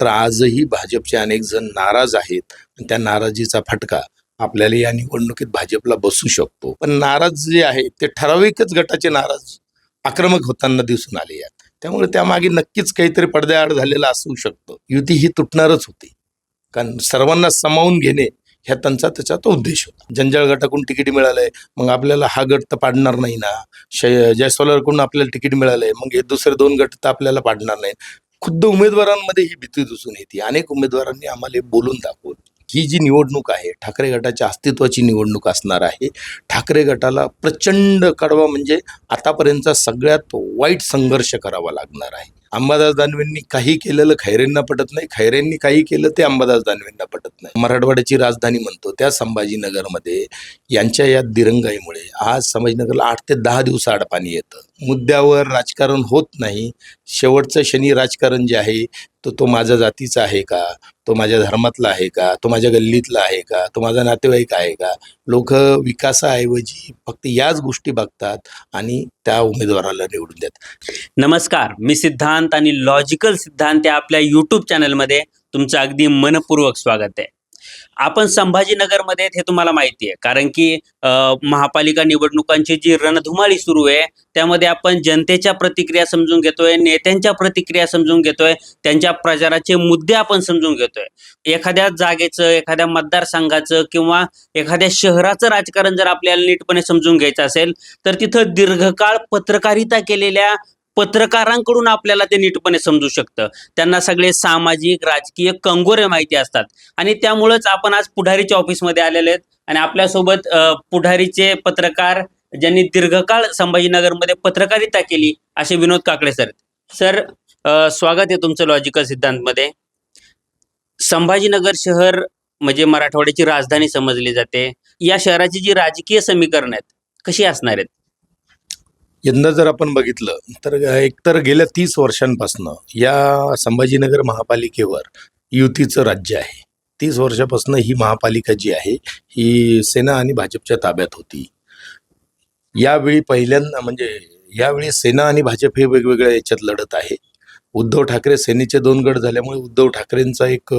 मात्र आजही भाजपचे अनेक जण नाराज आहेत. त्या नाराजीचा फटका आपल्याला या निवडणुकीत भाजपला बसू शकतो. पण नाराज जे आहे ते ठराविकच गटाचे नाराज आक्रमक होताना दिसून आले आहेत. त्यामुळे त्यामागे नक्कीच काहीतरी पडद्याआड झालेलं असू शकतं. युती ही तुटणारच होती, कारण सर्वांना सामावून घेणे ह्या त्याचा तो उद्देश होता. जंजाळ गटाकडून तिकीट मिळालंय, मग आपल्याला हा गट तर पाडणार नाही ना. जयस्वालकडून आपल्याला तिकीट मिळालंय, मग हे दुसरे 2 गट तर आपल्याला पाडणार नाही. खुद्द उमेदवारांमध्ये ही भीती दिसून येते. अनेक उमेदवारांनी आम्हाला हे बोलून दाखवलं. ही जी निवडणूक आहे ठाकरे गटाच्या अस्तित्वाची निवडणूक असणार आहे. ठाकरे गटाला प्रचंड कडवा म्हणजे आतापर्यंतचा सगळ्यात वाईट संघर्ष करावा लागणार आहे. अंबादास दानवेंनी काही केलेलं खैरेंना पटत नाही, खैरेंनी काही केलं ते अंबादास दानवेंना पटत नाही. मराठवाड्याची राजधानी म्हणतो त्या संभाजीनगरमध्ये यांच्या या दिरंगाईमुळे आज संभाजीनगरला 8 ते 10 दिवस आडपाणी येतं. मुद्द्यावर राजकारण होत नाही. शेवटचं शनी राजकारण जे आहे तो माझ्या जातीचा आहे का, तो माझ्या धर्मातला आहे का, तो माझ्या गल्लीतला आहे का, तो माझा नातेवाईक आहे का. लोक विकासाऐवजी फक्त याच गोष्टी बघतात आणि त्या उमेदवाराला निवडून देतात. नमस्कार, मी सिद्धांत आणि लॉजिकल सिद्धांत या आपल्या यूट्यूब चॅनलमध्ये तुमचं अगदी मनपूर्वक स्वागत आहे. आपण संभाजीनगरमध्ये हे तुम्हाला माहिती आहे, कारण की महापालिका निवडणुकांची जी रणधुमाळी सुरू आहे त्यामध्ये आपण जनतेच्या प्रतिक्रिया समजून घेतोय, नेत्यांच्या प्रतिक्रिया समजून घेतोय, त्यांच्या प्रचाराचे मुद्दे आपण समजून घेतोय. एखाद्या जागेचं, एखाद्या मतदारसंघाचं किंवा एखाद्या शहराचं राजकारण जर आपल्याला नीटपणे समजून घ्यायचं असेल तर तिथं दीर्घकाळ पत्रकारिता केलेल्या पत्रकारांकडून आपल्याला ते नीटपणे समजू शकतं. त्यांना सगळे सामाजिक राजकीय कंगोरे माहिती असतात आणि त्यामुळेच आपण आज पुढारीच्या ऑफिसमध्ये आलेले आहेत आणि आपल्यासोबत पुढारीचे पत्रकार ज्यांनी दीर्घकाळ संभाजीनगरमध्ये पत्रकारिता केली असे विनोद काकडे सर. सर, स्वागत आहे तुमचं लॉजिकल सिद्धांतमध्ये. संभाजीनगर शहर म्हणजे मराठवाड्याची राजधानी समजली जाते. या शहराची जी राजकीय समीकरण आहेत कशी असणार आहेत? यंदा जर आपण बघितलं तर एकतर गेल्या 30 वर्षांपासून या संभाजीनगर महापालिकेवर युतीचं राज्य आहे. 30 वर्षापासून ही महापालिका जी आहे ही सेना आणि भाजपच्या ताब्यात होती. यावेळी पहिल्यांदा म्हणजे यावेळी सेना आणि भाजप हे वेगवेगळ्या याच्यात लढत आहे. उद्धव ठाकरे सेनेचे 2 गट झाल्यामुळे उद्धव ठाकरेंचा एक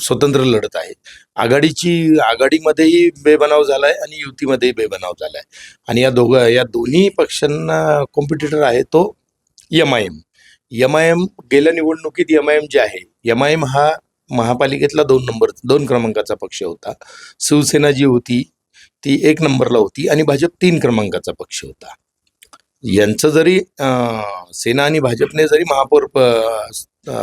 स्वतंत्र लढत आहे. आघाडीमध्येही बेबनाव झालाय आणि युतीमध्येही बेबनाव झालाय आणि या दोन्ही पक्षांना कॉम्पिटिटर आहे तो एमआयएम. गेल्या निवडणुकीत एमआयएम जे आहे, एमआयएम हा महापालिकेतला 2 क्रमांकाचा पक्ष होता. शिवसेना जी होती ती 1 नंबरला होती आणि भाजप 3 क्रमांकाचा पक्ष होता. यांचं जरी सेना आणि भाजपने जरी महापौर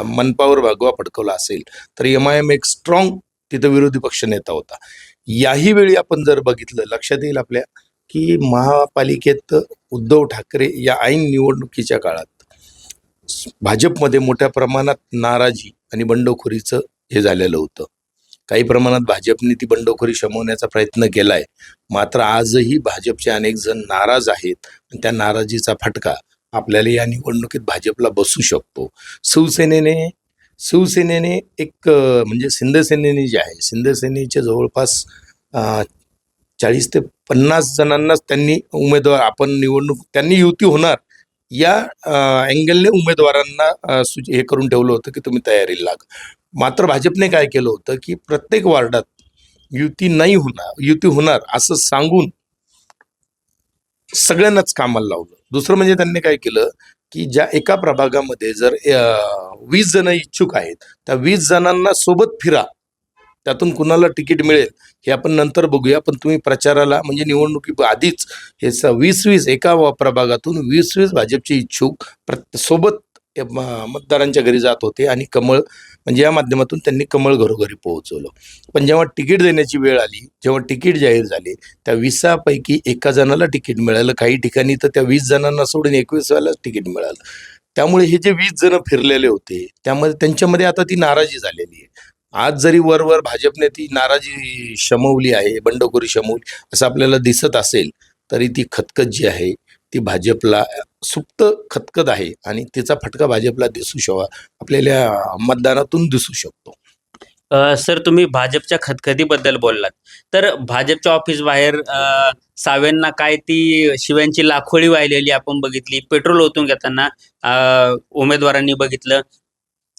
मनपावर भगवा फडकवला असेल तर एमआयएम एक स्ट्रॉंग तिथं विरोधी पक्ष नेता होता. याही वेळी आपण जर बघितलं लक्षात येईल आपल्या की महापालिकेत उद्धव ठाकरे या ऐन निवडणुकीच्या काळात भाजपमध्ये मोठ्या प्रमाणात नाराजी आणि बंडखोरीचं हे झालेलं होतं. काही प्रमाणात भाजपने ती बंडखोरी शमवण्याचा प्रयत्न केलाय, मात्र आजही भाजपचे अनेक जण नाराज आहेत. त्या नाराजीचा फटका आपल्याला या निवडणुकीत भाजपला बसू शकतो. शिवसेनेने एक म्हणजे शिंदेसेनेने जे आहे, शिंदेसेनेचे जवळपास 40 ते 50 जणांनाच त्यांनी उमेदवार त्यांनी युती होणार या अँगलने उमेदवारांना हे करून ठेवलं होतं की तुम्ही तयारीला लागा. मात्र भाजपने काय केलं होतं की प्रत्येक वार्डात युती होणार असं सांगून सगळ्यांनाच कामाला लावलं. दुसरं म्हणजे त्यांनी काय केलं की ज्या एका प्रभागामध्ये जर 20 जण इच्छुक आहेत त्या 20 जणांना सोबत फिरा, त्यातून कुणाला तिकीट मिळेल हे आपण नंतर बघूया. पण तुम्ही प्रचाराला म्हणजे निवडणुकी आधीच हे 20 एका प्रभागातून 20 भाजपचे इच्छुक सोबत मतदारांच्या घरी जात होते आणि कमळ म्हणजे या माध्यमातून त्यांनी कमळ घरोघरी पोहोचवलं. पण जेव्हा तिकीट देण्याची वेळ आली, जेव्हा तिकीट जाहीर झाले, त्या 20 पैकी एका जणाला तिकीट मिळालं. काही ठिकाणी तर त्या 20 जणांना सोडून 21 तिकीट मिळालं. त्यामुळे हे जे 20 जण फिरलेले होते त्यामध्ये त्यांच्यामध्ये आता ती नाराजी झालेली आहे. आज जरी वर भाजपने ती नाराजी शमवली आहे, बंडखोरी शमवली असं आपल्याला दिसत असेल तरी ती खतखत जी आहे ती भाजपला सुप्त खतखत आहे आणि तिचा फटका भाजपला आपल्याला मतदानातून दिसू शकतो. सर, तुम्ही भाजपच्या खतखतीबद्दल बोललात तर भाजपच्या ऑफिस बाहेर सावेंना काय ती शिव्यांची लाखोळी वाहिलेली आपण बघितली. पेट्रोल ओतून घेताना उमेदवारांनी बघितलं.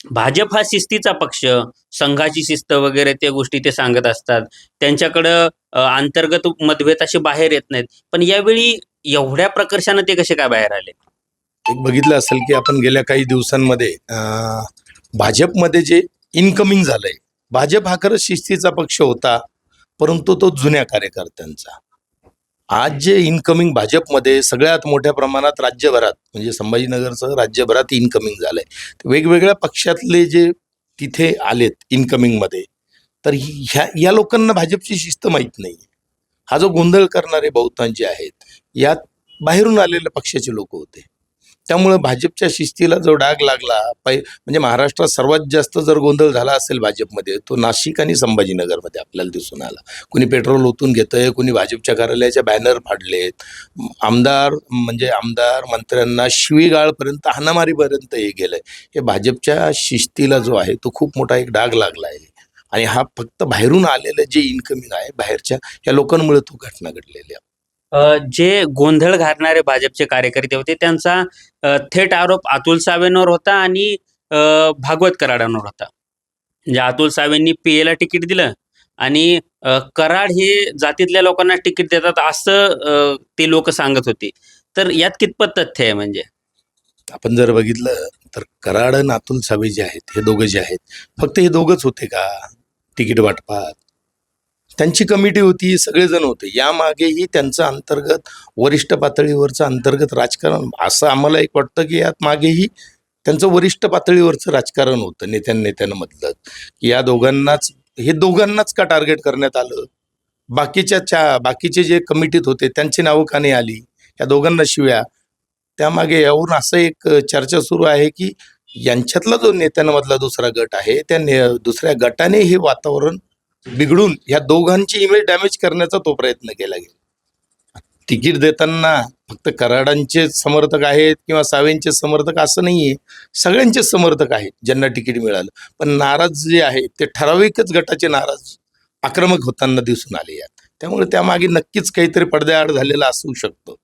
भाजप हा शिस्तीचा पक्ष, संघाची शिस्त वगैरे त्या गोष्टी ते सांगत असतात. त्यांच्याकडं अंतर्गत मतभेद असे बाहेर येत नाहीत. पण यावेळी एवढ्या प्रकर्षानं ते कसे काय बाहेर आले? एक बघितलं असेल की आपण गेल्या काही दिवसांमध्ये भाजपमध्ये जे इनकमिंग झालंय, भाजप हा खरंच शिस्तीचा पक्ष होता, परंतु तो जुन्या कार्यकर्त्यांचा. आज जे इनकमिंग भाजपमध्ये सगळ्यात मोठ्या प्रमाणात राज्यभरात म्हणजे संभाजीनगरसह राज्यभरात इनकमिंग झालंय. वेगवेगळ्या पक्षातले जे तिथे आलेत इनकमिंगमध्ये, तर या लोकांना भाजपची शिस्त माहीत नाही. हा जो गोंधळ करणारे बहुतांश जे आहेत, यात बाहेरून आलेल्या पक्षाचे लोक होते. त्यामुळे भाजपच्या शिस्तीला जो डाग लागला, म्हणजे महाराष्ट्रात सर्वात जास्त जर गोंधळ झाला असेल भाजपमध्ये, तो नाशिक आणि संभाजीनगरमध्ये आपल्याला दिसून आला. कुणी पेट्रोल ओतून घेतंय, कुणी भाजपच्या कार्यालयाचे बॅनर फाडलेत, आमदार मंत्र्यांना शिवीगाळपर्यंत, हाणामारीपर्यंत हे गेलंय. हे भाजपच्या शिस्तीला जो आहे तो खूप मोठा एक डाग लागला आहे. आणि हा फक्त बाहेरून आलेलं जे इनकमिंग आहे बाहेरच्या या लोकांमुळे तो घटना घडलेली आहे. जे गोंधळ घालणारे भाजपचे कार्यकर्ते होते त्यांचा थेट आरोप अतुल सावेंवर होता आणि भागवत कराडांवर होता. म्हणजे अतुल सावेंनी पीएला तिकीट दिलं आणि कराड हे जातीतल्या लोकांना तिकीट देतात असं ते लोक सांगत होते. तर यात कितपत तथ्य आहे? म्हणजे आपण जर बघितलं तर कराड आणि अतुल सावे जे आहेत, हे दोघं जे आहेत, फक्त हे दोघंच होते का तिकीट वाटपात? त्यांची कमिटी होती, सगळेजण होते. यामागेही त्यांचं अंतर्गत वरिष्ठ पातळीवरचं अंतर्गत राजकारण, असं आम्हाला एक वाटतं की यात मागेही त्यांचं वरिष्ठ पातळीवरचं राजकारण होतं, नेत्यांमधलं, की या दोघांनाच का टार्गेट करण्यात आलं? बाकीचे जे कमिटीत होते त्यांची नावं का नाही आली? या दोघांना शिव्या. त्यामागे येऊन असं एक चर्चा सुरू आहे की यांच्यातला जो नेत्यांमधला दुसरा गट आहे, त्या दुसऱ्या गटाने हे वातावरण बिघडून ह्या दोघांची इमेज डॅमेज करण्याचा तो प्रयत्न केला गेला. तिकीट देताना फक्त कराडांचे समर्थक आहेत किंवा सावेंचे समर्थक असं नाहीये, सगळ्यांचेच समर्थक आहेत ज्यांना तिकीट मिळालं. पण नाराज जे आहे ते ठराविकच गटाचे नाराज आक्रमक होताना दिसून आले यात. त्यामुळे त्यामागे नक्कीच काहीतरी पडद्याआड झालेला असू शकतो.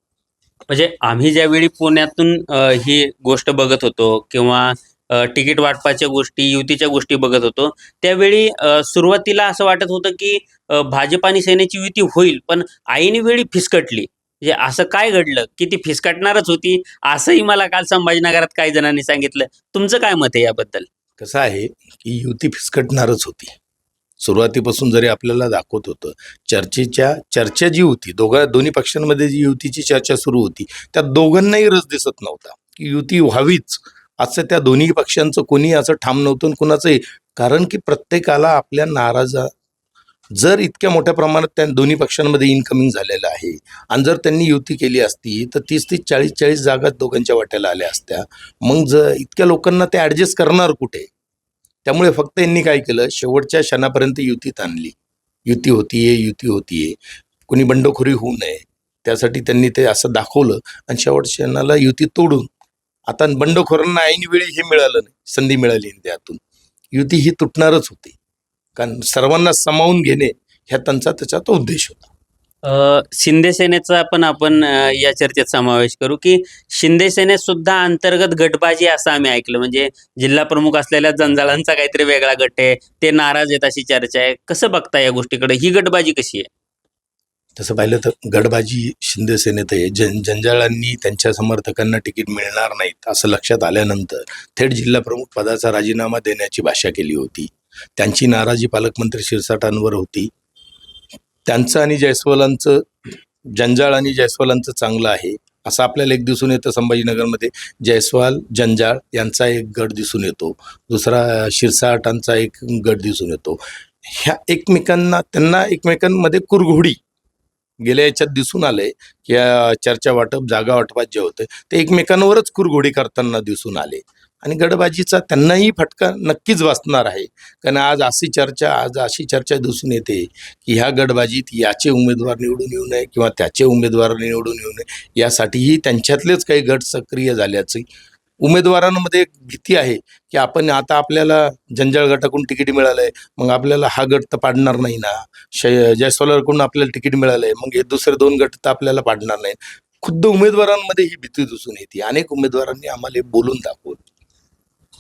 म्हणजे आम्ही ज्यावेळी पुण्यातून ही गोष्ट बघत होतो किंवा तिकीट वाटपाच्या गोष्टी, युतीच्या गोष्टी बघत होतो, त्यावेळी सुरुवातीला असं वाटत होतं की भाजप आणि सेनेची युती होईल, पण ऐन वेळी फिसकटली. म्हणजे असं काय घडलं की ती फिसकटणारच होती, असंही मला काल संभाजीनगरात काही जणांनी सांगितलं. तुमचं काय मत आहे याबद्दल? कसं आहे की युती फिसकटणारच होती. सुरुवातीपासून जरी आपल्याला दाखवत होतं, चर्चा जी होती, दोन्ही पक्षांमध्ये जी युतीची चर्चा सुरू होती, त्या दोघांनाही रस दिसत नव्हता की युती व्हावीच, असं त्या दोन्ही पक्षांचं कोणी असं ठाम नव्हतं कुणाचंही. कारण की प्रत्येकाला आपल्या जर इतक्या मोठ्या प्रमाणात त्या दोन्ही पक्षांमध्ये इनकमिंग झालेलं आहे आणि जर त्यांनी युती केली असती तर 30-30, 40-40 जागा दोघांच्या वाट्याला आल्या असत्या. मग जर इतक्या लोकांना ते ॲडजस्ट करणार कुठे? त्यामुळे फक्त यांनी काय केलं, शेवटच्या क्षणापर्यंत युतीत आणली. युती होतीये, कोणी बंडखोरी होऊ नये त्यासाठी त्यांनी ते असं दाखवलं आणि शेवटच्या क्षणाला युती तोडून आता बंडखोरांना ऐनवेळी हे मिळालं नाही, संधी मिळाली नाही. त्यातून युती ही तुटणारच होती, कारण सर्वांना सामावून घेणे ह्या त्याचा तो उद्देश होता. शिंदे सेनेचा पण आपण या चर्चेत समावेश करू की शिंदे सेनेत सुद्धा अंतर्गत गटबाजी असं आम्ही ऐकलं. म्हणजे जिल्हा प्रमुख असलेल्या जंजाळांचा काहीतरी वेगळा गट आहे, ते नाराज आहेत अशी चर्चा आहे. कसं बघता या गोष्टीकडे? ही गटबाजी कशी आहे? तसं पाहिलं तर गटबाजी शिंदे सेनेत आहे. जंजाळांनी त्यांच्या समर्थकांना तिकीट मिळणार नाहीत असं लक्षात आल्यानंतर थेट जिल्हा प्रमुख पदाचा राजीनामा देण्याची भाषा केली होती. त्यांची नाराजी पालकमंत्री शिरसाटांवर होती. त्यांचं आणि जयस्वालांचं, जंजाळ आणि जयस्वालांचं चांगलं आहे असं आपल्याला एक दिसून येतं. संभाजीनगरमध्ये जयस्वाल जंजाळ यांचा एक गट दिसून येतो, दुसरा शिरसाटांचा एक गट दिसून येतो. त्यांना एकमेकांमध्ये कुरघोडी गेल्या याच्यात दिसून आले की या चर्चा वाटप, जागा वाटपात जे होते ते एकमेकांवरच कुरघोडी करताना दिसून आले. आणि गटबाजीचा त्यांनाही फटका नक्कीच बसणार आहे. कारण आज अशी चर्चा दिसून येते की ह्या गटबाजीत याचे उमेदवार निवडून येऊ नये किंवा त्याचे उमेदवार निवडून येऊ नये यासाठीही त्यांच्यातलेच काही गट सक्रिय झाल्याची उमेदवारांमध्ये एक भीती आहे की आपण आता आपल्याला जंजाळ गटाकडून तिकीट मिळालंय, मग आपल्याला हा गट तर पाडणार नाही ना, जयस्वालकडून आपल्याला तिकीट मिळालंय, मग हे दुसरे 2 गट तर आपल्याला पाडणार नाही. खुद्द उमेदवारांमध्ये ही भीती दिसून येते. अनेक उमेदवारांनी आम्हाला बोलून दाखवलं.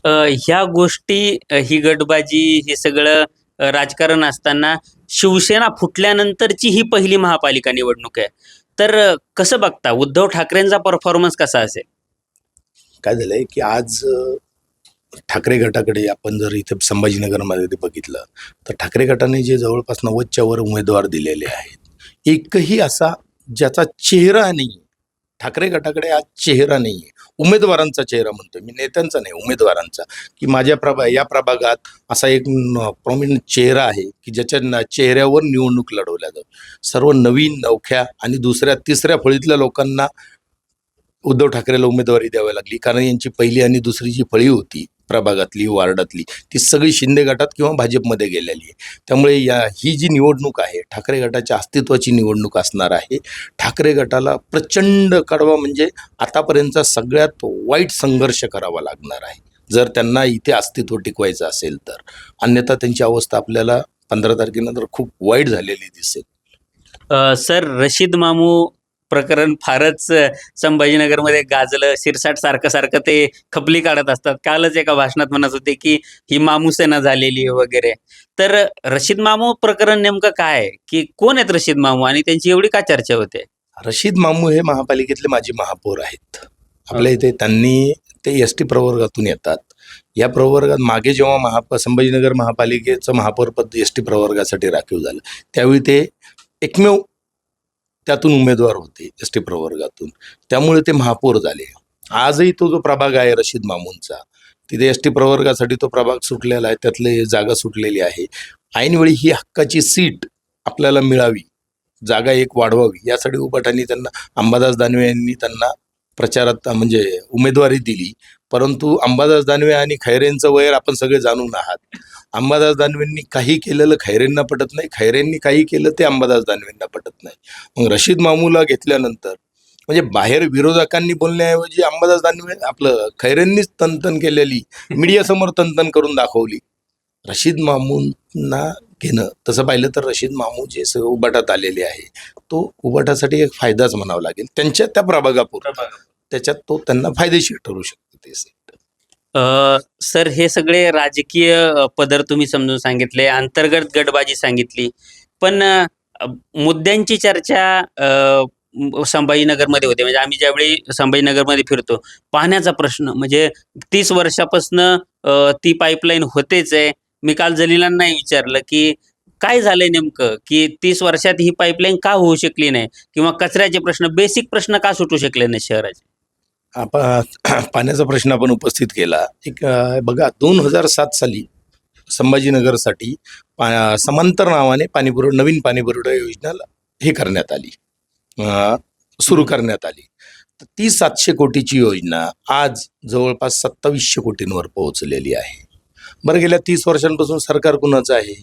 ह्या गोष्टी ही गटबाजी हे सगळं राजकारण असताना शिवसेना फुटल्यानंतरची ही पहिली महापालिका निवडणूक आहे. तर कसं बघता उद्धव ठाकरेंचा परफॉर्मन्स कसा असेल? काय झालंय की आज ठाकरे गटाकडे आपण जर इथे संभाजीनगरमध्ये ते बघितलं तर ठाकरे गटाने जे जवळपास 90च्या वर उमेदवार दिलेले आहेत, एकही असा ज्याचा चेहरा नाही. ठाकरे गटाकडे आज चेहरा नाही आहे. उमेदवारांचा चेहरा म्हणतोय मी, नेत्यांचा नाही, उमेदवारांचा. की माझ्या या प्रभागात असा एक प्रॉमिनंट चेहरा आहे की ज्याच्या चेहऱ्यावर निवडणूक लढवल्या जातात. सर्व नवीन, नवख्या आणि दुसऱ्या तिसऱ्या फळीतल्या लोकांना उद्धव ठाकरेला उमेदवारी द्यावी लागली, कारण यांची पहिली आणि दुसरी जी फळी होती प्रभागातली, वार्डातली, ती सगळी शिंदे गटात किंवा भाजपमध्ये गेलेली आहे. त्यामुळे ही जी निवडणूक आहे ठाकरे गटाच्या अस्तित्वाची निवडणूक असणार आहे. ठाकरे गटाला प्रचंड कडवा म्हणजे आतापर्यंतचा सगळ्यात वाईट संघर्ष करावा लागणार आहे जर त्यांना इथे अस्तित्व टिकवायचं असेल तर. अन्यथा त्यांची अवस्था आपल्याला 15 तारखेनंतर खूप वाईट झालेली दिसेल. सर, रशीद मामू प्रकरण फारच संभाजीनगरमध्ये गाजलं. शिरसाट सारखं सारखं ते खपली काढत असतात. कालच एका भाषणात म्हणत होते की ही मामूसेना झालेली आहे वगैरे. तर रशीद मामू प्रकरण नेमकं काय आहे? की कोण आहेत रशीद मामू आणि त्यांची एवढी का चर्चा होते? रशीद मामू हे महापालिकेतले माजी महापौर आहेत. आपल्या इथे त्यांनी ते एस टी प्रवर्गातून येतात. या प्रवर्गात मागे जेव्हा संभाजीनगर महापालिकेचं महापौरपद एस टी प्रवर्गासाठी राखीव झालं त्यावेळी ते एकमेव त्यातून उमेदवार होते एस टी प्रवर्गातून. त्यामुळे ते महापौर झाले. आजही तो जो प्रभाग आहे रशीद मामूंचा, तिथे एस टी प्रवर्गासाठी तो प्रभाग सुटलेला आहे, त्यातले जागा सुटलेली आहे. ऐनवेळी ही हक्काची सीट आपल्याला मिळावी, जागा एक वाढवावी, यासाठी उभाटांनी त्यांना अंबादास दानवे यांनी त्यांना प्रचारात म्हणजे उमेदवारी दिली. परंतु अंबादास दानवे आणि खैरेंचं वैर आपण सगळे जाणून आहात. अंबादास दानवेंनी काही केलेलं खैरेंना पटत नाही, खैरेंनी काही केलं ते अंबादास दानवेंना पटत नाही. मग रशीद मामूला घेतल्यानंतर म्हणजे बाहेर विरोधकांनी बोलण्याऐवजी अंबादास दानवे आपलं खैरेंनीच तनतन केलेली, मीडियासमोर तनतन करून दाखवली. रशीद मामूंना घेणं तसं पाहिलं तर रशीद मामू जे उबाटात आलेले आहे तो उबाटासाठी एक फायदाच म्हणावा लागेल त्यांच्या त्या प्रभागापूर्वी. त्याच्यात तो त्यांना फायदेशीर ठरू शकतो ते सीट. सर, हे सगळे राजकीय पदर तुम्ही समजून सांगितले, अंतर्गत गटबाजी सांगितली, पण मुद्द्यांची चर्चा संभाजीनगरमध्ये होते. म्हणजे आम्ही ज्यावेळी संभाजीनगरमध्ये फिरतो, पाण्याचा प्रश्न म्हणजे 30 वर्षापासनं ती पाईपलाईन होतेच आहे. मी काल जलीलांनाही विचारलं की काय झालंय नेमकं, की 30 वर्षात ही पाईपलाईन का होऊ शकली नाही, किंवा कचऱ्याचे प्रश्न, बेसिक प्रश्न का सुटू शकले नाही शहराचे? पाण्याचा प्रश्न आपण उपस्थित केला. बघा 2007 साली संभाजीनगरसाठी समांतर नावाने नवीन पाणीपुरवठा योजना हे करण्यात आली, सुरू करण्यात आली. तर ती 700 कोटीची योजना आज जवळपास 2700 कोटींवर पोहोचलेली आहे. बरं, गेल्या 30 वर्षांपासून सरकार कुणाचं आहे?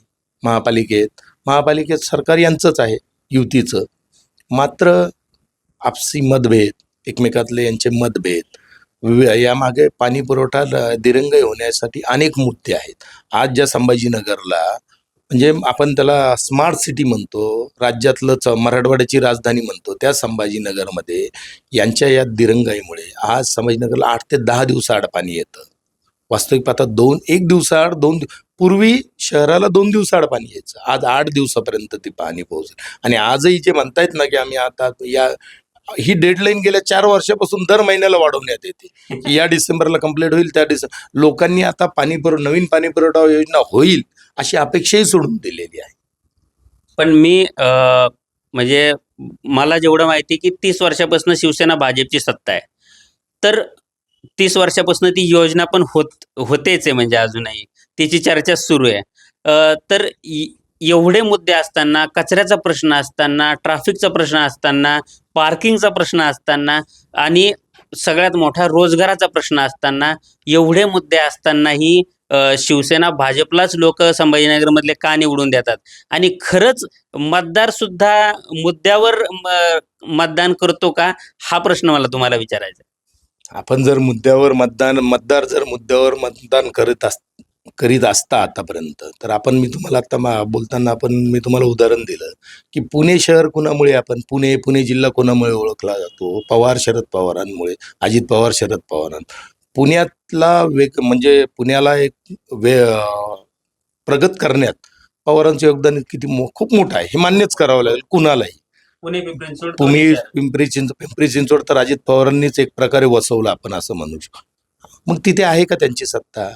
महापालिकेत सरकार यांचंच आहे, युतीचं. मात्र आपसी मतभेद, एकमेकातले यांचे मतभेद, यामागे पाणी पुरवठा दिरंगाई होण्यासाठी अनेक मुद्दे आहेत. आज ज्या संभाजीनगरला म्हणजे आपण त्याला स्मार्ट सिटी म्हणतो, राज्यातलं मराठवाड्याची राजधानी म्हणतो, त्या संभाजीनगरमध्ये यांच्या या दिरंगाईमुळे आज संभाजीनगरला 8 ते 10 दिवसाआड पाणी येतं. वास्तविक पाहता एक दिवसाआड पूर्वी शहराला 2 दिवसाआड पाणी यायचं, आज 8 दिवसापर्यंत ते पाणी पोहोचेल. आणि आजही जे म्हणतायत ना की आम्ही आता ही डेडलाईन गेल्या 4 वर्षापासून दर महिन्याला वाढवण्यात येते की या डिसेंबरला कंप्लीट होईल, त्या लोकांनी आता नवीन पाणी पुरवठा योजना होईल अशी अपेक्षाही सोडून दिलेली आहे. पण मी म्हणजे मला जेवढं माहिती की 30 वर्षापासून शिवसेना भाजपची सत्ता आहे, तर 30 वर्षापासून ती योजना पण होतेच आहे, म्हणजे अजूनही तिची चर्चा सुरू आहे. तर एवढे मुद्दे असताना, कचऱ्याचा प्रश्न असताना, ट्रॅफिकचा प्रश्न असताना, पार्किंगचा प्रश्न असताना आणि सगळ्यात मोठा रोजगाराचा प्रश्न असताना, एवढे मुद्दे असतानाही शिवसेना भाजपलाच लोक संभाजीनगरमधले का निवडून देतात? आणि खरंच मतदार सुद्धा मुद्द्यावर मतदान करतो का, हा प्रश्न मला तुम्हाला विचारायचा. आपण जर मतदार जर मुद्द्यावर मतदान करीत असता आतापर्यंत, तर मी तुम्हाला आता बोलताना मी तुम्हाला उदाहरण दिलं की पुणे शहर कुणामुळे पुणे जिल्हा कोणामुळे ओळखला जातो? शरद पवारांमुळे, अजित पवार शरद पवारांमुळे. पुण्यातला म्हणजे पुण्याला एक प्रगत करण्यात पवारांचं योगदान खूप मोठं आहे, हे मान्यच करावं लागेल कुणालाही. पुणे पिंपरी चिंचवड पिंपरी चिंचवड तर अजित पवारांनीच एक प्रकारे वसवलं, आपण असं म्हणू शकतो. मग तिथे आहे का त्यांची सत्ता?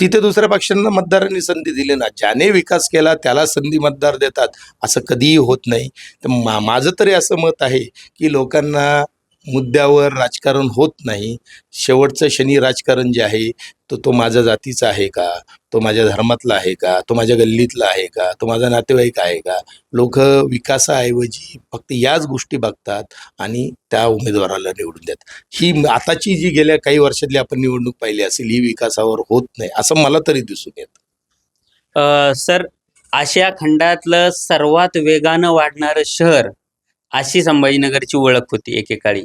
तिथे दुसऱ्या पक्षांना मतदारांनी संधी दिली ना. ज्याने विकास केला त्याला संधी मतदार देतात, असं कधीही होत नाही. तर माझं तरी असं मत आहे की लोकांना मुद्द्यावर राजकारण होत नाही. शेवटचं शनी राजकारण जे आहे तो माझ्या जातीचा आहे का, तो माझ्या धर्मातला आहे का, तो माझ्या गल्लीतला आहे का, तो माझा नातेवाईक आहे का. लोक विकासाऐवजी फक्त याच गोष्टी बघतात आणि त्या उमेदवाराला निवडून देतात. ही आताची जी गेल्या काही वर्षातली आपण निवडणूक पाहिली असेल, ही विकासावर होत नाही असं मला तरी दिसून येतं. सर, आशिया खंडातलं सर्वात वेगानं वाढणारं शहर अशी संभाजीनगरची ओळख होती एकेकाळी.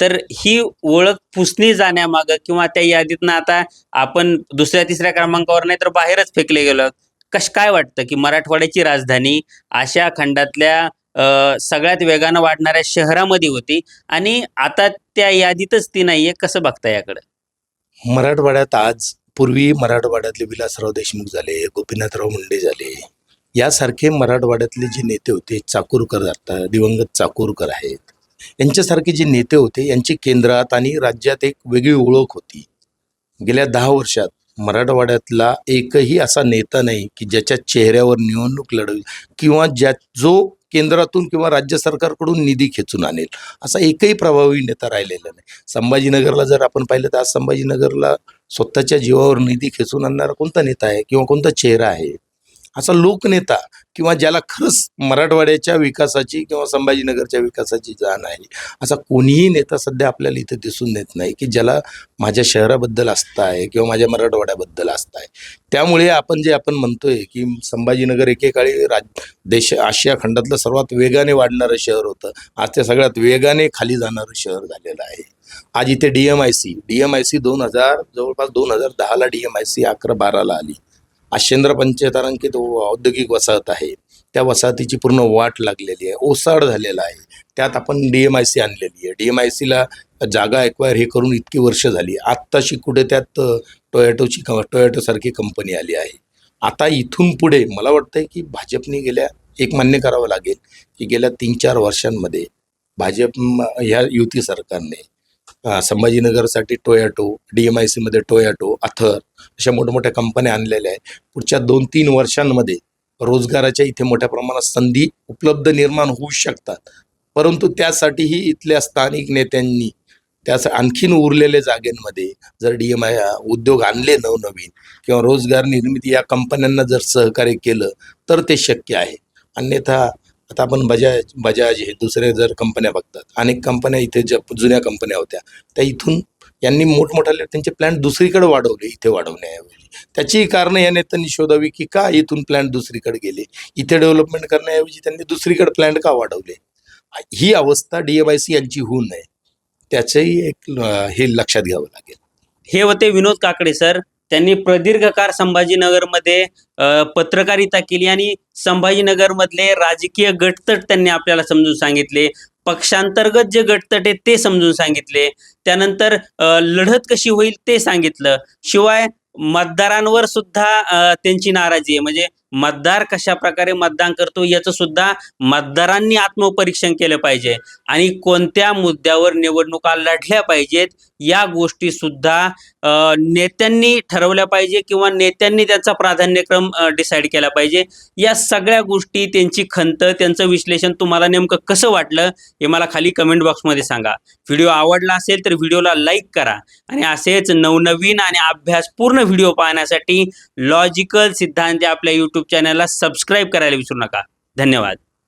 तर ही ओळख पुसणी जाण्यामागं किंवा त्या यादीतनं आता आपण दुसऱ्या तिसऱ्या क्रमांकावर नाही तर बाहेरच फेकले गेलो. काय वाटतं की मराठवाड्याची राजधानी आशिया खंडातल्या सगळ्यात वेगानं वाढणाऱ्या शहरामध्ये होती आणि आता त्या यादीतच ती नाहीये, कसं बघता याकडे? मराठवाड्यात आज पूर्वी मराठवाड्यातले विलासराव देशमुख झाले, गोपीनाथराव मुंडे झाले, यासारखे मराठवाड्यातले जे नेते होते, चाकूरकर आता दिवंगत चाकूरकर आहेत, यांच्यासारखे जे नेते होते यांची केंद्रात आणि राज्यात एक वेगळी ओळख होती. गेल्या 10 वर्षात मराठवाड्यातला एकही असा नेता नाही की ज्याच्या चेहऱ्यावर निवडणूक लढवी किंवा जो केंद्रातून किंवा राज्य सरकारकडून निधी खेचून आणेल असा एकही प्रभावी नेता राहिलेला नाही. संभाजीनगरला जर आपण पाहिलं तर आज संभाजीनगरला स्वतःच्या जीवावर निधी खेचून आणणारा कोणता नेता आहे किंवा कोणता चेहरा आहे? असा लोकनेता किंवा ज्याला खरंच मराठवाड्याच्या विकासाची किंवा संभाजीनगरच्या विकासाची जाण आहे, असा कोणीही नेता सध्या आपल्याला इथे दिसून येत नाही की ज्याला माझ्या शहराबद्दल आस्था आहे किंवा माझ्या मराठवाड्याबद्दल आस्था आहे. त्यामुळे आपण म्हणतोय की संभाजीनगर एकेकाळी आशिया खंडातलं सर्वात वेगाने वाढणारं शहर होतं, आज ते सगळ्यात वेगाने खाली जाणारं शहर झालेलं आहे. आज इथे DMIC जवळपास 2010ला DMIC 11-12ला आली. आज पंचतारांकित औद्योगिक वसाहत आहे, त्या वसाहतीची पूर्ण वाट लागलेली आहे, ओसाड झालेला आहे. त्यात आपण DMIC आणलेली आहे. DMICला जागा एक्वायर हे करून इतकी वर्ष झाली. आत्ताशी कुठे त्यात टोयोटोसारखी कंपनी आली आहे. आता इथून पुढे मला वाटतंय की भाजपने एक मान्य करावं लागेल की गेल्या 3-4 वर्षांमध्ये भाजप ह्या युती सरकारने संभाजीनगरसाठी टोयोटो, DMIC मध्ये टोयोटो, अथर अशा मोठमोठ्या कंपन्या आणलेल्या आहेत. पुढच्या 2-3 वर्षांमध्ये रोजगाराच्या इथे मोठ्या प्रमाणात संधी उपलब्ध निर्माण होऊ शकतात. परंतु त्यासाठीही इथल्या स्थानिक नेत्यांनी आणखीन उरलेल्या जागेंमध्ये जर उद्योग आणले नवनवीन किंवा रोजगार निर्मिती या कंपन्यांना जर सहकार्य केलं तर ते शक्य आहे. अन्यथा आता आपण बजाज हे दुसरे जर कंपन्या बघतात, अनेक कंपन्या इथे ज्या जुन्या कंपन्या होत्या त्या इथून यांनी मोठमोठाले त्यांचे प्लॅन्ट दुसरीकडे वाढवले इथे वाढवण्याऐवजी. त्याची कारणं या नेत्यांनी शोधावी की का इथून प्लॅन्ट दुसरीकडे गेले, इथे डेव्हलपमेंट करण्याऐवजी त्यांनी दुसरीकडे प्लॅन्ट का वाढवले. ही अवस्था DMIC यांची होऊ नये त्याचंही हे लक्षात घ्यावं लागेल. हे होते विनोद काकडे सर. त्यांनी प्रदीर्घ काळ संभाजीनगरमध्ये पत्रकारिता केली आणि संभाजीनगरमधले राजकीय गटतट त्यांनी आपल्याला समजून सांगितले. पक्षांतर्गत जे गटतट आहेत ते समजून सांगितले. त्यानंतर लढत कशी होईल ते सांगितलं. शिवाय मतदारांवर सुद्धा त्यांची नाराजी आहे, म्हणजे मतदार कशा प्रकारे मतदान करतो याचं सुद्धा मतदारांनी आत्मपरीक्षण केलं पाहिजे आणि कोणत्या मुद्द्यावर निवडणुका लढल्या पाहिजेत या गोष्टी सुद्धा नेत्यांनी ठरवल्या पाहिजे किंवा नेत्यांनी त्यांचा प्राधान्यक्रम डिसाईड केला पाहिजे. या सगळ्या गोष्टी, त्यांची खंत, त्यांचं विश्लेषण तुम्हाला नेमकं कसं वाटलं हे मला खाली कमेंट बॉक्समध्ये सांगा. व्हिडिओ आवडला असेल तर व्हिडिओला लाईक करा आणि असेच नवनवीन आणि अभ्यासपूर्ण व्हिडिओ पाहण्यासाठी लॉजिकल सिद्धांत आपल्या यूट्यूब चॅनलला सबस्क्राईब करायला विसरू नका. धन्यवाद.